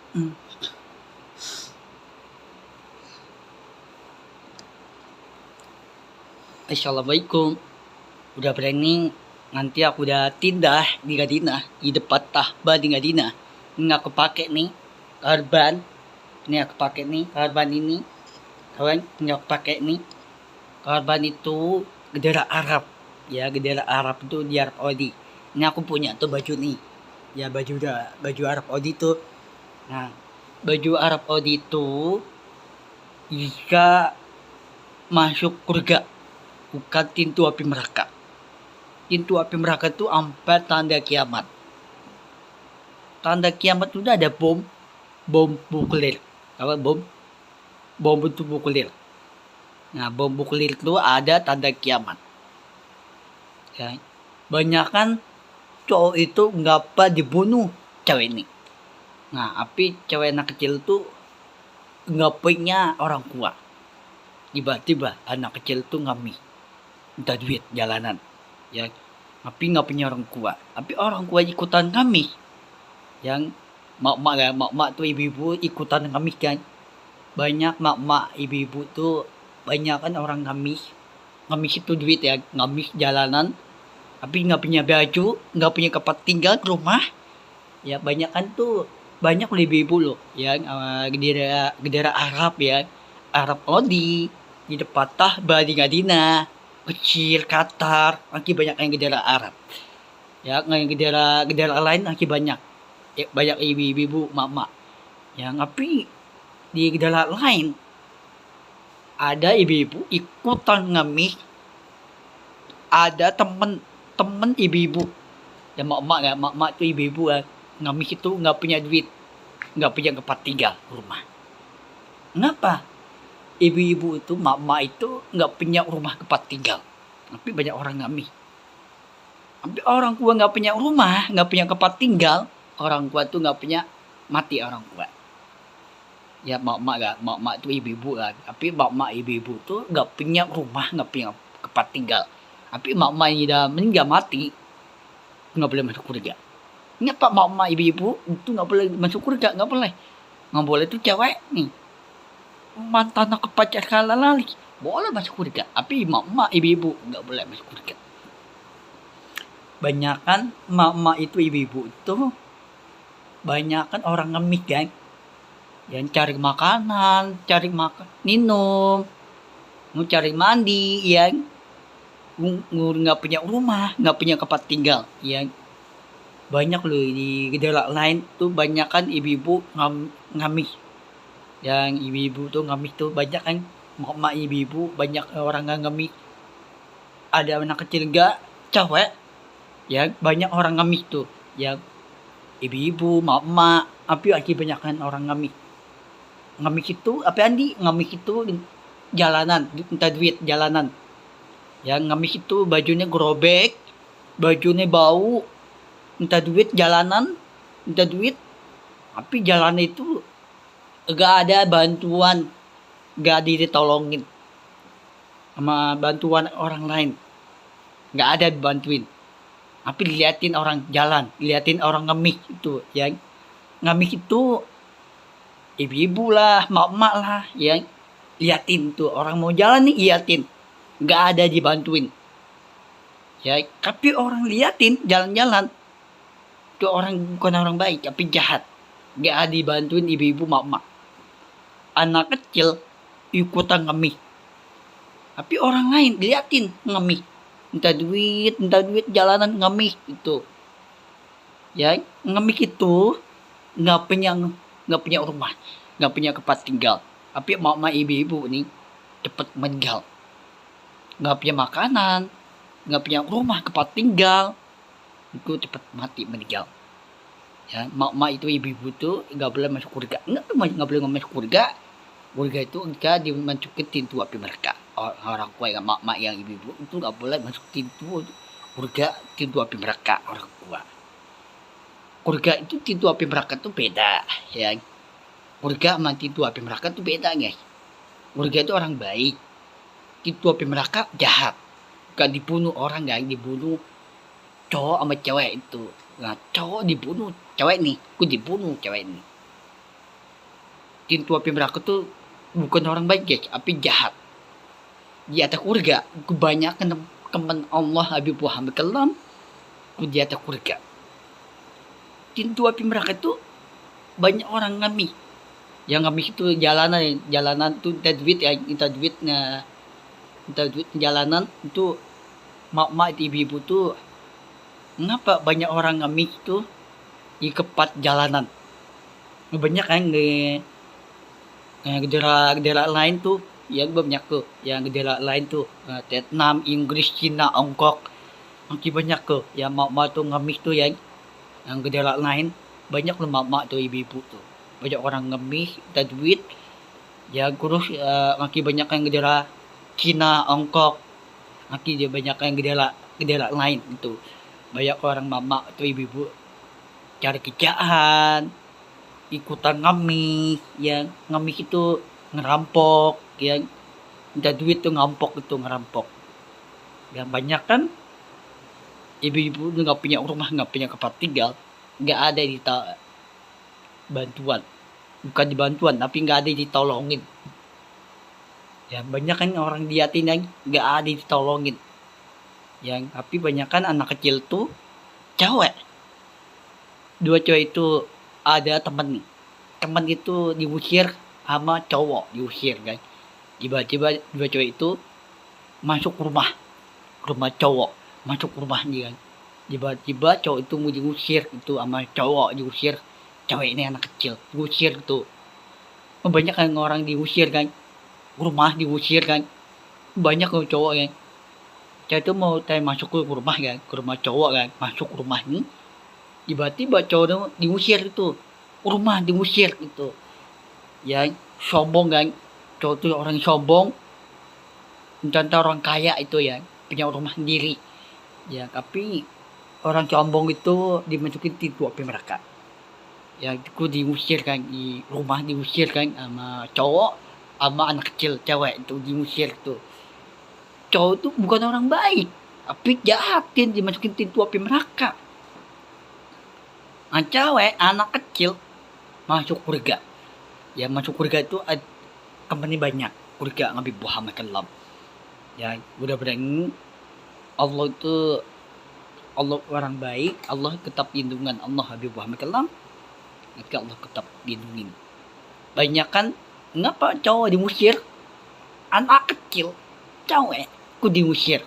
Hmm. Assalamualaikum. Udah berani nanti aku udah tindah di Gadina di depan tahba di Gadina. Ini aku pakai nih karban. Ini aku pakai nih karban ini. Kawan, ini aku pakai nih. Karban itu bendera Arab. Ya, bendera Arab itu di Arab Saudi. Ini aku punya tuh baju nih. Ya, baju Arab Saudi tuh. Nah, baju Arab Saudi itu jika masuk surga bukan pintu api neraka. Pintu api neraka itu sampai tanda kiamat. Tanda kiamat itu ada bom nuklir. Apa bom itu nuklir. Nah, bom nuklir itu ada tanda kiamat. Ya. Banyak kan cowok itu nggak apa dibunuh cewek ini. Nah, tapi cewek anak kecil itu nggak punya orang tua. Tiba-tiba anak kecil itu ngambil minta duit jalanan. Ya, tapi nggak punya orang tua. Tapi orang tua ikutan kami. Yang mak-mak tuh ibu-ibu ikutan kami kan. Banyak mak-mak ibu-ibu tuh banyak kan orang ngamis itu duit ya, ngamis jalanan tapi nggak punya baju, nggak punya tempat tinggal ke rumah. Ya banyak kan tuh, banyak ibu-ibu loh yang gedera Arab ya, Arab Saudi di depan Tahba di Madinah kecil Qatar lagi banyak yang gedera Arab ya, yang gedera lain lagi banyak ya, banyak ibu-ibu mama ya. Tapi di gedera lain ada ibu-ibu ikutan ngemis, ada temen ibu-ibu ya, mak-mak tuh ibu-ibu ya, ngemis itu nggak punya duit, nggak punya tempat tinggal rumah. Kenapa ibu-ibu itu mak-mak itu nggak punya rumah tempat tinggal, tapi banyak orang ngemis. Tapi orang tua nggak punya rumah, nggak punya tempat tinggal, orang tua tuh nggak punya, mati orang tua ya. Mak-mak tuh ibu-ibu kan, tapi mak-mak ibu-ibu tuh nggak punya rumah, nggak punya tempat tinggal. Tapi mak-mak yang udah meninggal mati nggak boleh masuk surga. Ini pak mak-mak ibu-ibu itu nggak boleh masuk surga, nggak boleh tuh cewek nih mantan aku pacar kala lali boleh masuk surga, tapi mak-mak ibu-ibu nggak boleh masuk surga. Banyak kan mak-mak itu ibu-ibu itu banyak kan orang ngemis kan, yang cari makanan, cari makan, minum, mau cari mandi, yang nggak punya rumah, nggak punya tempat tinggal, yang banyak loh di gejala lain tuh banyak kan ibu-ibu ngamis, yang ibu-ibu tuh ngamis tuh banyak kan, mak ibu-ibu banyak orang nggak ngamis, ada anak kecil gak cewek, ya banyak orang ngamis tuh, yang ibu-ibu, mak, tapi lagi banyak kan orang ngamis. Ngamis itu apa Andi? Ngamis itu jalanan, minta duit jalanan. Yang ngamis itu bajunya gerobek, bajunya bau, minta duit jalanan, minta duit. Tapi jalan itu gak ada bantuan, gak ditolongin sama bantuan orang lain, gak ada dibantuin. Tapi diliatin orang jalan, diliatin orang ngemis itu, yang ngemis itu ibu-ibu lah, mak-mak lah, yang liatin tuh orang mau jalan nih, liatin, nggak ada dibantuin. Ya, tapi orang liatin jalan-jalan, itu orang bukan orang baik, tapi jahat, nggak ada dibantuin ibu-ibu, mak-mak. Anak kecil ikutan ngemis, tapi orang lain liatin ngemis, minta duit jalanan ngemis itu. Ya, ngemis itu nggak punya rumah, nggak punya tempat tinggal. Tapi mak ibu-ibu nih cepet meninggal, nggak punya makanan, nggak punya rumah tempat tinggal, itu cepet mati meninggal. Ya, mak itu ibu-ibu tuh nggak boleh masuk surga, nggak boleh masuk surga. Surga itu jika dimasukin pintu api mereka. Orang tua yang mak yang ibu-ibu itu nggak boleh masuk pintu surga, pintu api mereka orang tua. Surga itu pintu api neraka tuh beda ya. Surga sama pintu api neraka tuh beda guys. Surga itu orang baik, pintu api neraka jahat. Gak dibunuh orang, gak dibunuh cowok sama cewek itu. Nah cowok dibunuh cewek nih, aku dibunuh cewek ini. Tintu api neraka tuh bukan orang baik guys, tapi jahat. Di atas surga kebanyakan teman Allah Habib Muhammad Kalam di atas surga. Pintu api neraka tuh banyak orang ngami. Yang ngami itu jalanan tuh tajwid ya, tajwid jalanan itu mak-mak ibu-ibu tuh ngapa banyak orang ngami itu di kepat jalanan. Banyak kan gedera lain tuh yang banyak tuh, yang gedera lain tuh Vietnam, Inggris, Cina, Hongkong, masih banyak tuh yang mak-mak tuh ngemis tuh yang gedera lain banyak loh mak-mak tuh ibu-ibu tuh, banyak orang ngemis tajwid ya kurus masih banyak yang gedera Cina, Hongkong, masih dia banyak yang gedera lain itu, banyak orang mak-mak tuh ibu-ibu cari kerjaan ikutan ngamis, yang ngamis itu ngerampok, yang minta duit tuh ngerampok. Yang banyak kan ibu-ibu nggak punya rumah, nggak punya tempat tinggal, nggak ada bantuan, bukan dibantuan tapi nggak ada ditolongin. Ya banyak kan orang diatin yang nggak ada ditolongin, yang tapi banyak kan anak kecil tuh cewek, dua cewek itu ada temen itu diusir sama cowok, diusir kan, tiba-tiba dua cewek itu masuk rumah cowok, masuk rumahnya kan, tiba-tiba cowok itu mau diusir itu sama cowok, diusir cewek ini anak kecil diusir tuh, banyak kan orang diusir kan, rumah diusir kan, banyak kan cowok kan, cewek itu mau masuk ke rumah kan, ke rumah cowok kan, masuk rumah ini tiba-tiba cowok diusir itu, rumah diusir itu, ya sombong kan, cowok itu orang sombong, contoh orang kaya itu ya, punya rumah sendiri, ya tapi orang sombong itu dimasukin pintu api neraka, ya itu diusir kan, di rumah diusir kan sama cowok, sama anak kecil cewek itu diusir tuh, cowok itu bukan orang baik, tapi jahatin dimasukin pintu api neraka. Cewek anak kecil masuk surga, ya masuk surga itu company banyak, surga Nabi Muhammad Kalam, ya mudah-mudahan Allah itu Allah orang baik, Allah tetap lindungan Allah Habib Muhammad Kalam, nanti Allah tetap lindungin. Banyak kan ngapa cowok diusir, anak kecil cewek ku diusir,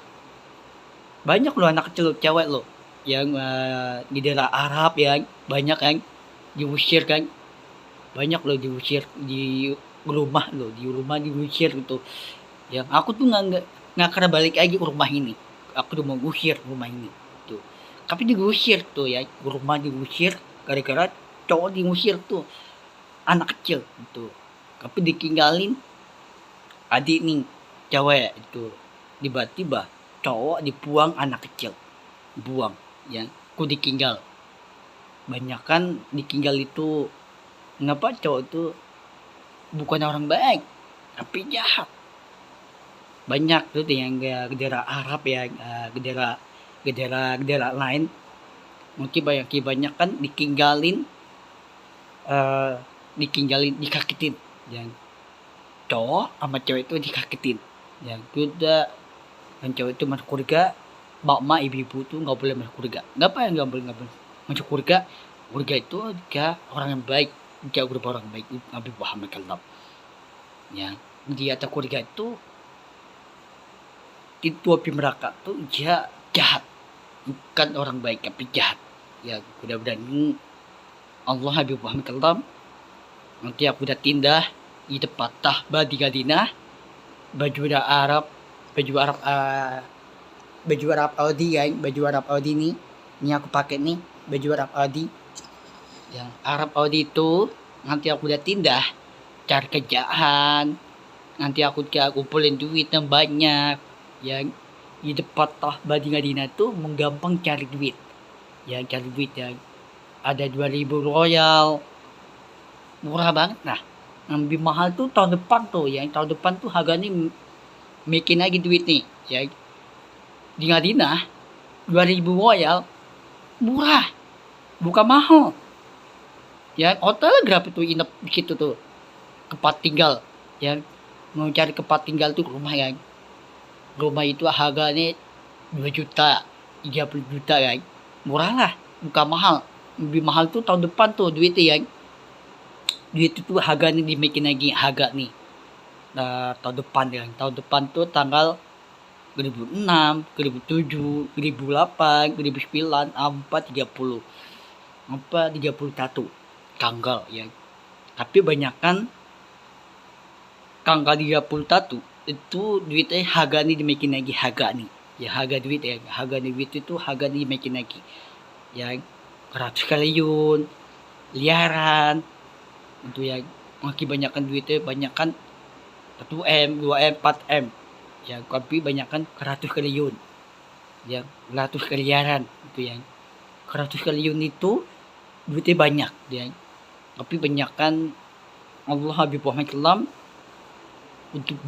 banyak loh anak kecil cewek loh yang di daerah Arab ya, banyak kan diusir kan, banyak loh diusir di rumah diusir gitu, yang aku tuh nggak kena balik lagi ke rumah ini, aku tuh mau usir rumah ini tuh, tapi diusir tuh ya, rumah diusir gara-gara cowok diusir tuh, anak kecil itu, tapi ditinggalin adik nih cewek itu, tiba-tiba cowok dibuang, anak kecil buang, ya ku ditinggal, banyak kan ditinggal itu ngapa cowok itu bukan orang baik tapi jahat, banyak tuh yang gedera Arab ya, gedera lain mungkin banyak kan ditinggalin dikakitin, yang cowok sama cewek itu dikakitin, yang udah yang cewek itu masuk surga, mak ibu-ibu tuh nggak boleh masuk surga. Nggak boleh masuk surga itu jika orang yang baik, jika berupa orang baik Nabi Muhammad Kalam, ya di atas surga itu api neraka tuh jahat, bukan orang baik tapi jahat, ya mudah-mudahan Allah Habib Muhammad Kalam nanti aku udah tindah di depan Tahba di Gadinah, baju Arab Audi ya, baju Arab Audi nih, ini aku pakai nih baju Arab Audi, yang Arab Audi itu nanti aku udah tindah cari kerjaan, nanti aku kumpulin duit yang banyak, yang di depan Tahba di Madinah tuh menggampang cari duit, ya cari duit yang ada 2.000 royal, murah banget. Nah yang lebih mahal tuh tahun depan tuh, yang tahun depan tuh harganya bikin lagi duit nih ya, di Madinah 2.000 royal murah, bukan mahal, ya hotel berapa tuh inap di situ tuh, tempat tinggal ya, mau cari tempat tinggal tuh rumah ya, rumah itu harganya 2 juta 30 juta ya, murah lah, bukan mahal. Lebih mahal tuh tahun depan tuh duitnya ya, duit itu harganya dimaikin lagi harga nih. Nah, tahun depan tuh tanggal 2006, 2007, 2008, 2009, 30, 31 tanggal ya. Tapi banyakan tanggal 31 itu duitnya harga nih dimaikin lagi harga nih. Ya harga duit ya, harga duit itu harga nih dimaikin lagi. Ya 100 triliun, liaran, itu ya makin banyakkan duitnya, banyakkan 1M, 2M, 4M. Ya, tapi banyakkan 100 triliun. Ya, 100 triliaran itu ya. 100 triliun itu duitnya banyak ya. Tapi banyakkan Allah Habib Muhammad SAW untuk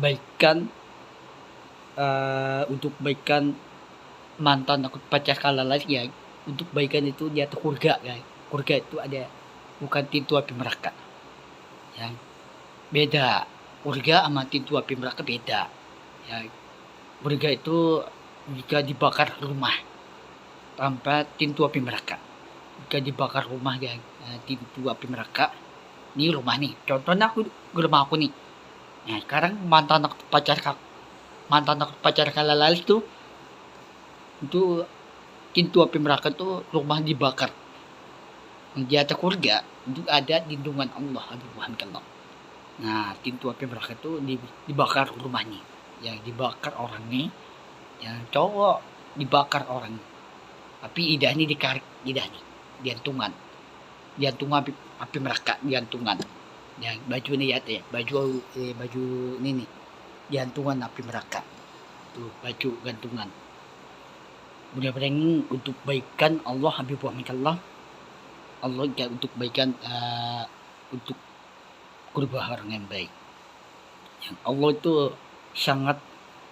baikan mantan aku pacar kalalas ya. Untuk baikan itu dia tuh surga ya. Surga itu ada bukan pintu api neraka. Ya. Beda. Surga sama pintu api neraka beda. Ya. Surga itu jika dibakar rumah tanpa pintu api neraka. Jika dibakar rumah ya, pintu api neraka. Ini rumah nih. Contohnya rumah aku nih. Nah, sekarang mantan aku pacar kalalas tuh itu pintu api neraka tuh rumah dibakar. Di atas surga itu ada lindungan Allah Habib Muhammad SAW. Nah, pintu api neraka tuh dibakar rumahnya. Yang dibakar orangnya, yang cowok dibakar orang. Tapi idahnya dikarik, idahnya diantungan api neraka, diantungan. Yang baju ini ya, baju ini nih, diantungan api neraka. Tuh baju gantungan. Mudah-mudahan untuk baikan Allah Habib Muhammad SAW, Allah untuk baikan untuk kurba orang yang baik. Yang Allah itu sangat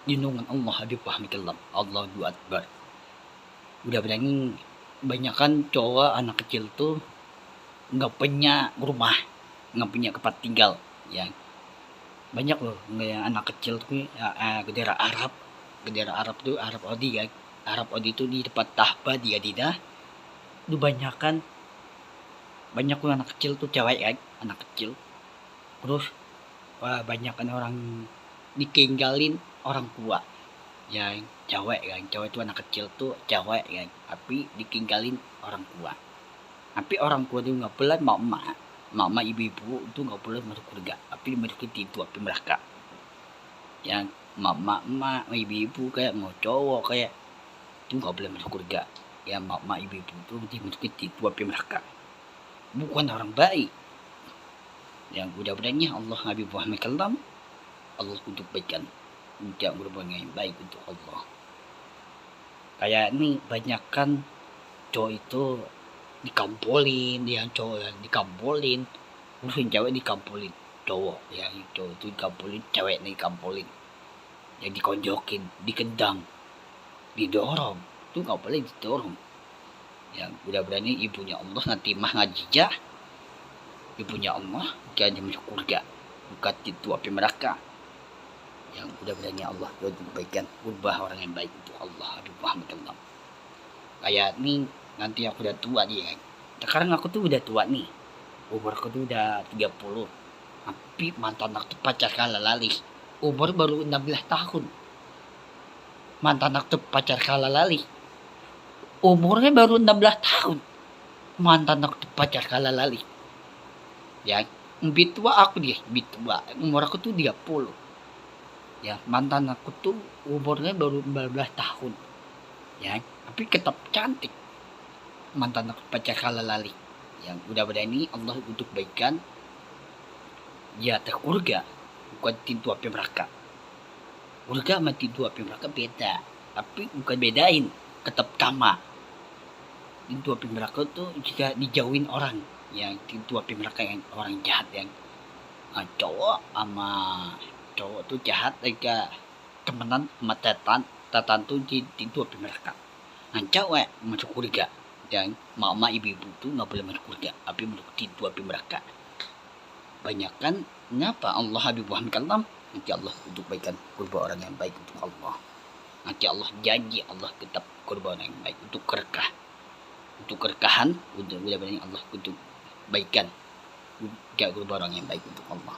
lindungan Allah Habib Muhammad SAW. Allahu Akbar. Mudah-mudahan banyakkan cowok anak kecil tuh nggak punya rumah, nggak punya tempat tinggal ya. Banyak loh anak kecil tuh daerah Arab tuh, Arab Saudi ya. Arab Saudi itu di tempat Tahba dia tidak dibanyakan banyak tuh anak kecil tuh cewek ya, anak kecil. Terus banyakkan orang ditinggalin orang tua ya, cewek kan, cewek itu anak kecil tuh cewek kan, tapi ditinggalin orang tua. Tapi orang tua itu nggak boleh, mama ibu-ibu itu nggak boleh masuk surga, tapi dimasukin pintu api neraka. Yang mama ibu-ibu kayak mau cowok kayak itu nggak boleh masuk surga. Ya mama ibu-ibu itu dimasukin pintu api neraka. Bukan orang baik. Yang mudah-mudahannya Allah Habib Muhammad SAW, Allah untuk baikan, untuk berbuat yang baik untuk Allah. Kayak ini banyakkan cowok itu dikampolin, yang cowok yang dikampolin, urusin cewek dikampolin, cowok ya cowok itu dikampolin, cewek nih dikampolin, yang dikonjokin, dikendang, didorong, itu nggak boleh didorong. Yang mudah-mudahan ibunya Allah nanti mah ngajijah, ibunya Allah jangan masuk surga, bukan itu api neraka. Yang mudah-mudahan Allah untuk kebaikan, ubah orang yang baik untuk Allah Habib Muhammad SAW. Kayak nih nanti aku udah tua nih ya. Sekarang aku tuh udah tua nih, umur aku tuh udah 30, tapi mantan aku pacar kalalis umur baru 16 tahun. Mantan aku pacar kalalis umurnya baru 16 tahun. Mantan aku pacar kalalis ya, lebih tua aku dia, lebih tua, umur aku tuh 30 ya. Mantan aku tuh umurnya baru 14 tahun ya, tapi tetap cantik. Mantan aku pacar kalalis yang mudah-mudahan ini Allah untuk baikan ya, surga bukan pintu api neraka. Surga sama pintu api neraka beda, tapi bukan bedain, tetap sama. Pintu api neraka tuh jika dijauhin orang yang pintu api neraka, yang orang jahat, yang cowok sama cowok tuh jahat, kayak temenan sama tetan tuh di pintu api neraka. Nah, cewek masuk surga, dan mama ibu-ibu tuh nggak boleh masuk surga, tapi masuk pintu api neraka. Banyakkan kenapa Allah habibun kalam. Nanti Allah untuk baikan kurba orang yang baik untuk Allah. Nanti Allah janji Allah tetap kurba orang yang baik untuk kerkah. Untuk kerkahan udah Allah untuk baikan. Kurba orang yang baik untuk Allah.